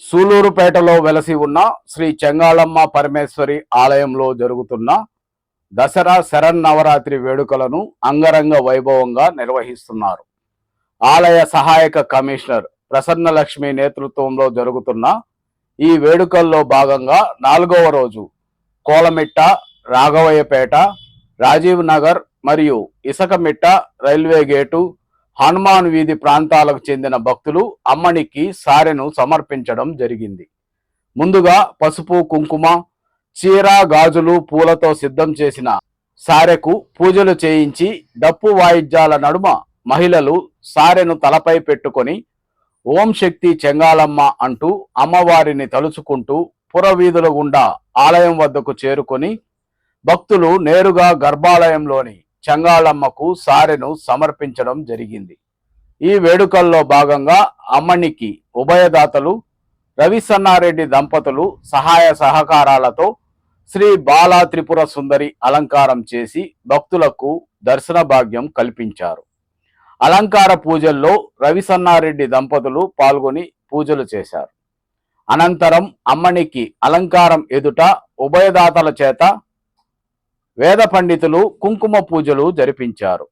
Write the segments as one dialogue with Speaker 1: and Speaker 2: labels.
Speaker 1: సూలూరుపేటలో వెలసి ఉన్న శ్రీ చెంగాళమ్మ పరమేశ్వరి ఆలయంలో జరుగుతున్న దసరా శరన్నవరాత్రి వేడుకలను అంగరంగ వైభవంగా నిర్వహిస్తున్నారు. ఆలయ సహాయక కమిషనర్ ప్రసన్నలక్ష్మి నేతృత్వంలో జరుగుతున్న ఈ వేడుకల్లో భాగంగా 4వ రోజు కోలమిట్ట, రాఘవయ్యపేట, రాజీవ్ నగర్ మరియు ఇసకమిట్ట, రైల్వే గేటు, హనుమాన్ వీధి ప్రాంతాలకు చెందిన భక్తులు అమ్మనికి సారెను సమర్పించడం జరిగింది. ముందుగా పసుపు, కుంకుమ, చీర, గాజులు, పూలతో సిద్ధం చేసిన సారెకు పూజలు చేయించి డప్పు వాయిద్యాల నడుమ మహిళలు సారెను తలపై పెట్టుకొని ఓం శక్తి చెంగాళమ్మ అంటూ అమ్మవారిని తలుచుకుంటూ పురవీధుల గుండా ఆలయం వద్దకు చేరుకొని భక్తులు నేరుగా గర్భాలయంలోని చెంగాళమ్మకు సారెను సమర్పించడం జరిగింది. ఈ వేడుకల్లో భాగంగా అమ్మనికి ఉభయదాతలు రవిసన్నారెడ్డి దంపతులు సహాయ సహకారాలతో శ్రీ బాలా త్రిపుర సుందరి అలంకారం చేసి భక్తులకు దర్శన భాగ్యం కల్పించారు. అలంకార పూజల్లో రవిసన్నారెడ్డి దంపతులు పాల్గొని పూజలు చేశారు. అనంతరం అమ్మనికి అలంకారం ఎదుట ఉభయదాతల చేత వేద పండితులు కుంకుమ పూజలు జరిపించారు.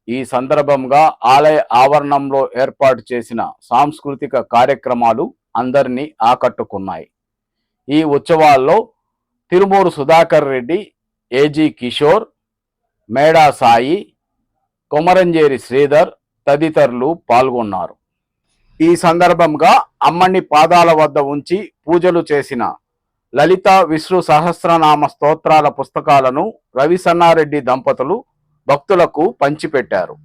Speaker 1: ఈ సందర్భంగా ఆలయ ఆవరణంలో ఏర్పాటు చేసిన సాంస్కృతిక కార్యక్రమాలు అందరినీ ఆకట్టుకున్నాయి. ఈ ఉత్సవాల్లో తిరుమూరు సుధాకర్ రెడ్డి, ఏజీ కిషోర్, మేడా సాయి, కొమరంజేరి శ్రీధర్ తదితరులు పాల్గొన్నారు. ఈ సందర్భంగా అమ్మని పాదాల వద్ద ఉంచి పూజలు చేసిన లలిత విష్ణు సహస్రనామ స్తోత్రాల పుస్తకాలను రవిసన్నారెడ్డి దంపతులు భక్తులకు పంచిపెట్టారు.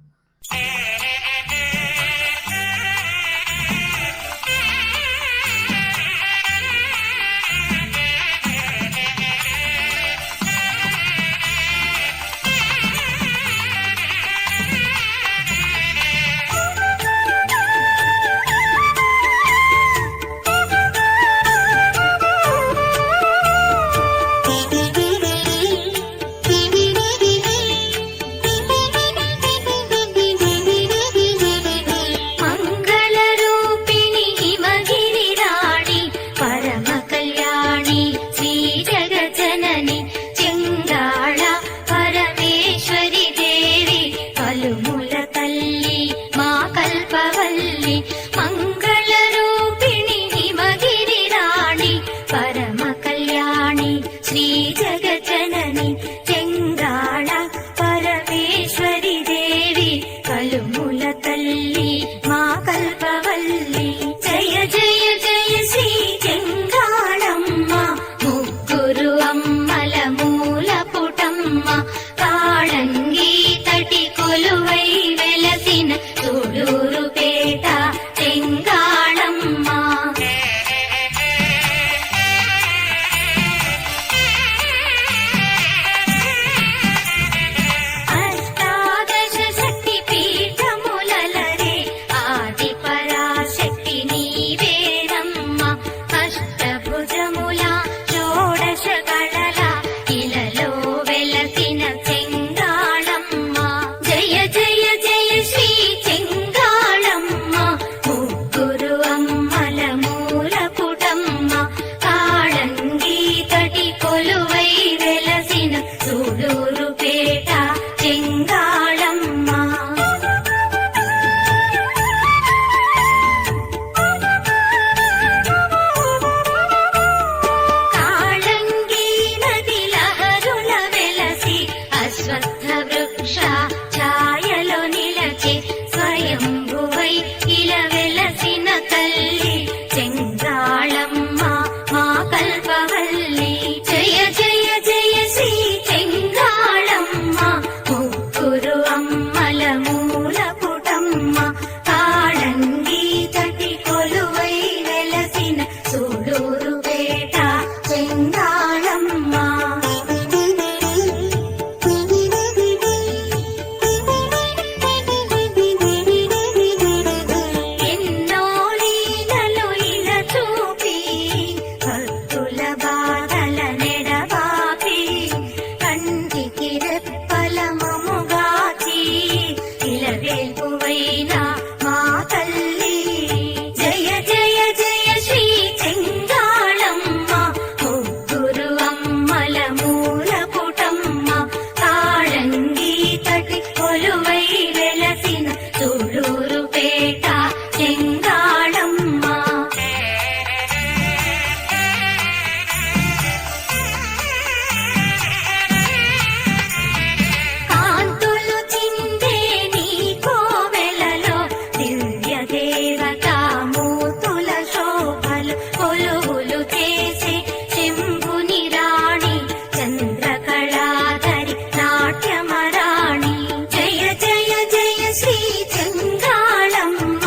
Speaker 2: శ్రీ చెంగాళమ్మ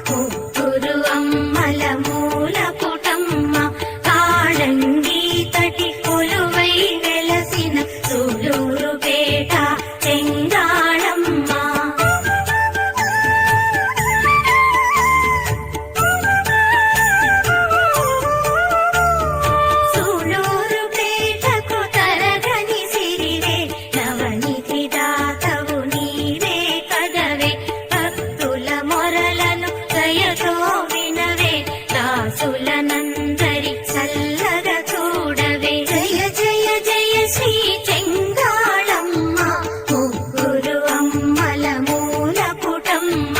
Speaker 2: ముగ్గురు అమ్మల మూల పుటమ్మ కాళంగి తటి కొలువై వెలసిన సూలూరు పేట చెంగాళమ్మ సూలూరు పేటకు తరగని సిరివే నవనిధి దాతవు నీవే కదవే భక్తుల మొరలను దయతో వినవే దాసులనందరి చల్లగా చూడవే జయ జయ జయ శ్రీ చెంగాళమ్మ ముగ్గురు అమ్మల మూల పుటమ్మ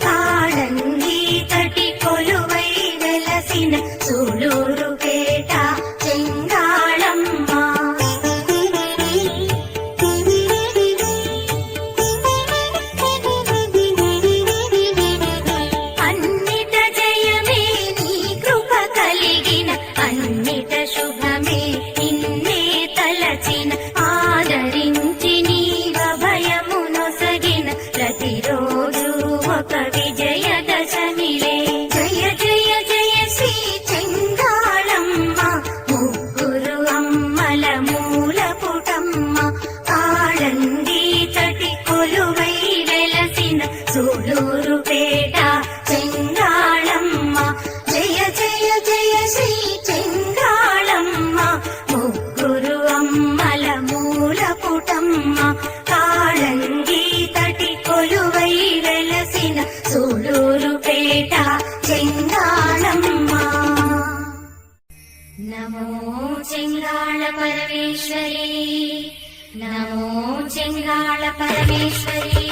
Speaker 2: కాళంగి తటి కొలువై వెలసిన సూలూరు పేట చెంగాళమ్మ అన్నిట జయమే నీ కృప కలిగిన అన్నిట శుభమే నిన్నే తలచిన ఆదరించి నీవ భయమునొసగిన ప్రతిరోజు ఒక విజయదశమిలే జయ జయ జయ శ్రీ చెంగాళమ్మ ముగ్గురు అమ్మల మూల పుటమ్మ కాళంగి తటి కొలువై వెలసిన సూలూరు పేట చెంగాళమ్మ జయ జయ జయ శ్రీ చెంగాళమ్మ ముగ్గురు అమ్మల మూల పుటమ్మ కాళంగి తటి కొలువై వెలసిన సూలూరు పేట చెంగాళమ్మ నమో చెంగాళ పరమేశ్వరి నమో చెంగాళ పరమేశ్వరి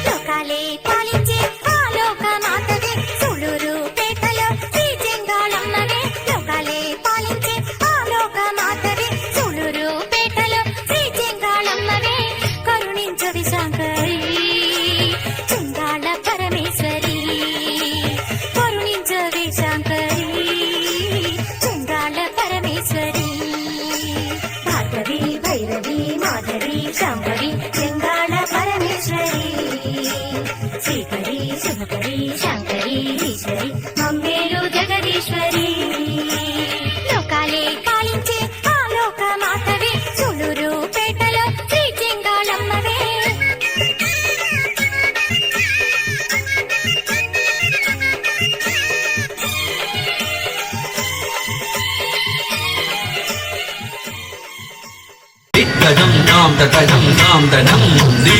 Speaker 2: లోకాలే పాలించే ఆలోక మాతవే సూలూరు పేటలో శ్రీ చెంగాళమ్మవే లోకాలే పాలించే ఆలోక మాతవే సూలూరు పేటలో శ్రీ చెంగాళమ్మవే కరుణించవి శంకరి చెంగాళ పరమేశ్వరి కరుణించవి శంకరి చెంగాళ పరమేశ్వరి భార్గవి భైరవి మాధవి శాంభవి చెంగాళ పరమేశ్వరి శ్రీకరి శుభకరి శాంకరి ఈశ్వరి మమ్మేలు జగదీశ్వరి లోకాలే పాలించే ఆలోక మాతవే సూలూరు పేటలో Shri చెంగాళమ్మవే
Speaker 3: Dam dam da dam dam da dam di